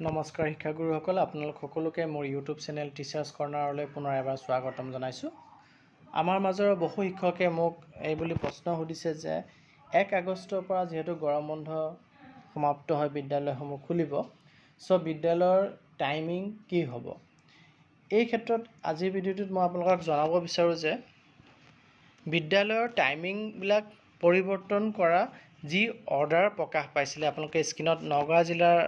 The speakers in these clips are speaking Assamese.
নমস্কাৰ শিক্ষাগুৰুসকল, আপোনালোক সকলোকে মোৰ ইউটিউব চেনেল টিচাৰ্ছ কৰ্ণাৰলৈ পুনৰ এবাৰ স্বাগতম জনাইছোঁ। আমাৰ মাজৰ বহু শিক্ষকে মোক এই বুলি প্ৰশ্ন সুধিছে যে 1 আগষ্টৰ পৰা যিহেতু গৰম বন্ধ সমাপ্ত হয়, বিদ্যালয়সমূহ খুলিব, চ' বিদ্যালয়ৰ টাইমিং কি হ'ব? এই ক্ষেত্ৰত আজিৰ ভিডিঅ'টোত মই আপোনালোকক জনাব বিচাৰোঁ যে বিদ্যালয়ৰ টাইমিংবিলাক পৰিৱৰ্তন কৰা যি অৰ্ডাৰ প্ৰকাশ পাইছিলে, আপোনালোকে স্ক্ৰীনত নগাঁও জিলাৰ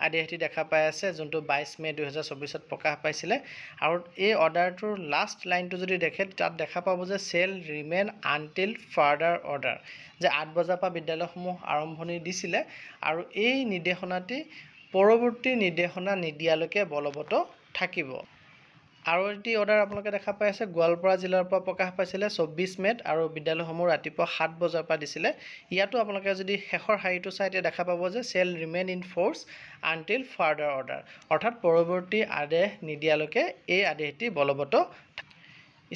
আদেশটি দেখা পাই আছে, যোনটো 22 মে 2024 প্ৰকাশ পাইছিলে। আৰু এই অৰ্ডাৰটোৰ লাষ্ট লাইনটো যদি দেখে, তাত দেখা পাব যে cell remain until further order, যে 8 বজাৰ পৰা বিদ্যালয়সমূহ আৰম্ভণি দিছিলে আৰু এই নিৰ্দেশনাটি পৰৱৰ্তী নিৰ্দেশনা নিদিয়ালৈকে বলবৎ থাকিব। আৰু এটি অৰ্ডাৰ আপোনালোকে দেখা পাই আছে, গোৱালপাৰা জিলাৰ পৰা প্ৰকাশ পাইছিলে 24 মে'ত আৰু বিদ্যালয়সমূহ ৰাতিপুৱা 7 বজাৰ পৰা দিছিলে। ইয়াতো আপোনালোকে যদি শেষৰ শাৰীটো চাই তেতিয়া দেখা পাব যে cell remain in force until further order, অৰ্থাৎ পৰৱৰ্তী আদেশ নিদিয়ালৈকে এই আদেশটি বলবৎ।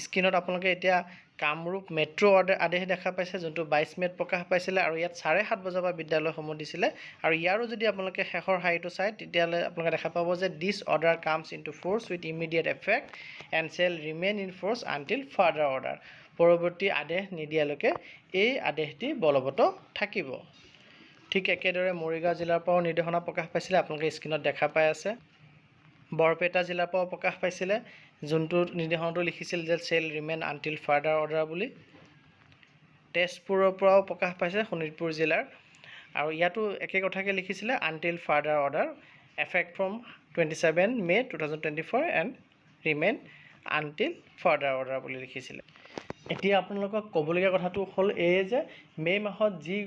স্ক্ৰীনত আপোনালোকে এতিয়া কামৰূপ মেট্ৰ' আদেশ দেখা পাইছে, যোনটো 22 মে'ত প্ৰকাশ পাইছিলে আৰু ইয়াত 7:30 বজাৰ পৰা বিদ্যালয়সমূহ দিছিলে। আৰু ইয়াৰো যদি আপোনালোকে শেষৰ শাৰীটো চায় তেতিয়াহ'লে আপোনালোকে দেখা পাব যে this order comes into force with immediate effect and shall remain in force until further order, পৰৱৰ্তী আদেশ নিদিয়ালৈকে এই আদেশটি বলবৎ থাকিব। ঠিক একেদৰে মৰিগাঁও জিলাৰ পৰাও নিৰ্দেশনা প্ৰকাশ পাইছিলে, আপোনালোকে স্ক্ৰীনত দেখা পাই আছে। বৰপেটা জিলাৰ পৰাও প্ৰকাশ পাইছিলে, যোনটো নিৰ্দেশনাটো লিখিছিল যে cell remain until further order বুলি। তেজপুৰৰ পৰাও প্ৰকাশ পাইছে, শোণিতপুৰ জিলাৰ, আৰু ইয়াতো একে কথাকে লিখিছিলে until further order effect from 27 May 2024 and remain until further order বুলি লিখিছিলে। এতিয়া আপোনালোকক ক'বলগীয়া কথাটো হ'ল এই যে মে' মাহত যি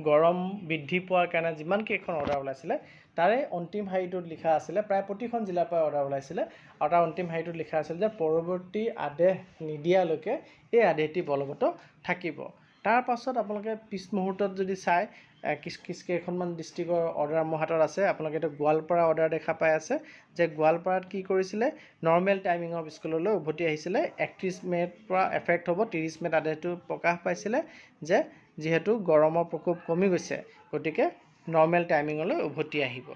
গৰম বৃদ্ধি পোৱাৰ কাৰণে যিমানকেইখন অৰ্ডাৰ ওলাইছিলে তাৰে অন্তিম শাৰীটোত লিখা আছিলে, প্ৰায় প্ৰতিখন জিলাৰ পৰা অৰ্ডাৰ ওলাইছিলে, আৰু তাৰ অন্তিম শাৰীটোত লিখা আছিল যে পৰৱৰ্তী আদেশ নিদিয়ালৈকে এই আদেশটি বলবৎ থাকিব। তাৰ পাছত আপোনালোকে পিছ মুহূৰ্তত যদি চায়, কেইখনমান ডিষ্ট্ৰিক্টৰ অৰ্ডাৰ মোৰ হাতত আছে। আপোনালোকে এইটো গোৱালপাৰা অৰ্ডাৰ দেখা পাই আছে, যে গোৱালপাৰাত কি কৰিছিলে, নৰ্মেল টাইমিং অফ স্কুললৈ উভতি আহিছিলে। 31 মে'ৰ পৰা এফেক্ট হ'ব, 30 মে'ত আদেশটো প্ৰকাশ পাইছিলে যে যিহেতু গৰমৰ প্ৰকোপ কমি গৈছে, গতিকে নৰ্মেল টাইমিঙলৈ উভতি আহিব।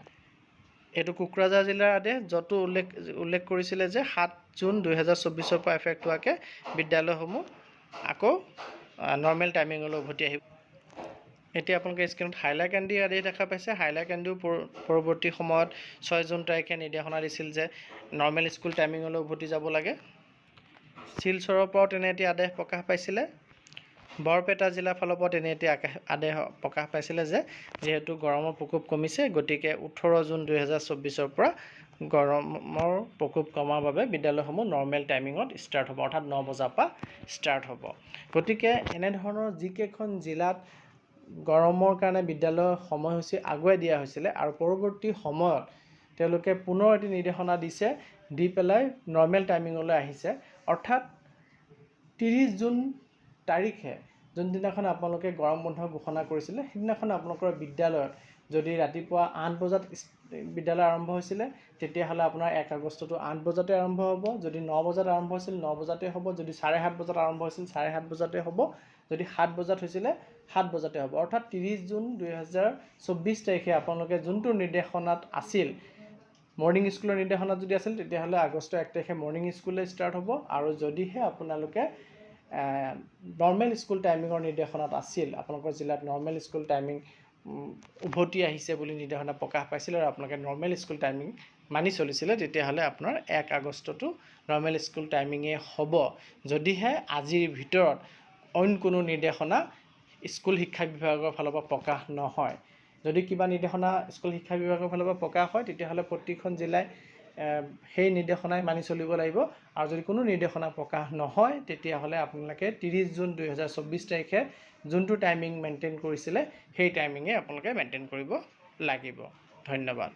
এইটো কোকৰাঝাৰ জিলাৰ আদেশ, য'তো উল্লেখ কৰিছিলে যে 7 জুন 2024 পৰা এফেক্ট হোৱাকৈ বিদ্যালয়সমূহ আকৌ নৰ্মেল টাইমিঙলৈ উভতি আহিব। এতিয়া আপোনালোকে স্ক্ৰীনত হাইলাকান্দি আদেশ দেখা পাইছে। হাইলাকান্দিও পৰৱৰ্তী সময়ত 6 জুন তাৰিখে নিৰ্দেশনা দিছিল যে নৰ্মেল স্কুল টাইমিঙলৈ উভতি যাব লাগে। শিলচৰৰ পৰাও তেনে এটি আদেশ প্ৰকাশ পাইছিলে। বৰপেটা জিলাৰ ফালৰ পৰা তেনে এটি আদেশ প্ৰকাশ পাইছিলে যে যিহেতু গৰমৰ প্ৰকোপ কমিছে, গতিকে 18 জুন 2024 পৰা গৰমৰ প্ৰকোপ কমাৰ বাবে বিদ্যালয়সমূহ নৰ্মেল টাইমিঙত ষ্টাৰ্ট হ'ব, অৰ্থাৎ 9 বজাৰ পৰা ষ্টাৰ্ট হ'ব। গতিকে এনেধৰণৰ যিকেইখন জিলাত গৰমৰ কাৰণে বিদ্যালয়ৰ সময়সূচী আগুৱাই দিয়া হৈছিলে আৰু পৰৱৰ্তী সময়ত তেওঁলোকে পুনৰ এটি নিৰ্দেশনা দিছে, দি পেলাই নৰ্মেল টাইমিঙলৈ আহিছে, অৰ্থাৎ 30 জুন তাৰিখে যোনদিনাখন আপোনালোকে গৰম বন্ধ ঘোষণা কৰিছিলে, সেইদিনাখন আপোনালোকৰ বিদ্যালয়ত যদি ৰাতিপুৱা 8 বজাত বিদ্যালয় আৰম্ভ হৈছিলে, তেতিয়াহ'লে আপোনাৰ 1 আগষ্টতো 8 বজাতে আৰম্ভ হ'ব। যদি 9 বজাত আৰম্ভ হৈছিল 9 বজাতে হ'ব, যদি 7:30 বজাত আৰম্ভ হৈছিল 7:30 বজাতে হ'ব, যদি 7 বজাত হৈছিলে 7 বজাতে হ'ব। অৰ্থাৎ 30 জুন 2024 তাৰিখে আপোনালোকে যোনটো নিৰ্দেশনাত আছিল, মৰ্ণিং স্কুলৰ নিৰ্দেশনাত যদি আছিল, তেতিয়াহ'লে আগষ্টৰ 1 তাৰিখে মৰ্ণিং স্কুলে ষ্টাৰ্ট হ'ব। আৰু যদিহে আপোনালোকে নৰ্মেল স্কুল টাইমিঙৰ নিৰ্দেশনাত আছিল, আপোনালোকৰ জিলাত নৰ্মেল স্কুল টাইমিং উভতি আহিছে বুলি নিৰ্দেশনা প্ৰকাশ পাইছিলে আৰু আপোনালোকে নৰ্মেল স্কুল টাইমিং মানি চলিছিলে, তেতিয়াহ'লে আপোনাৰ 1 আগষ্টতো নৰ্মেল স্কুল টাইমিঙে হ'ব, যদিহে আজিৰ ভিতৰত অইন কোনো নিৰ্দেশনা স্কুল শিক্ষা বিভাগৰ ফালৰ পৰা প্ৰকাশ নহয়। যদি কিবা নিৰ্দেশনা স্কুল শিক্ষা বিভাগৰ ফালৰ পৰা প্ৰকাশ হয়, তেতিয়াহ'লে প্ৰতিখন জিলাই সেই নিৰ্দেশনাই মানি চলিব লাগিব। আৰু যদি কোনো নিৰ্দেশনা প্ৰকাশ নহয়, তেতিয়াহ'লে আপোনালোকে 30 জুন 2024 তাৰিখে যোনটো টাইমিং মেইনটেইন কৰিছিলে, সেই টাইমিঙে আপোনালোকে মেইনটেইন কৰিব লাগিব। ধন্যবাদ।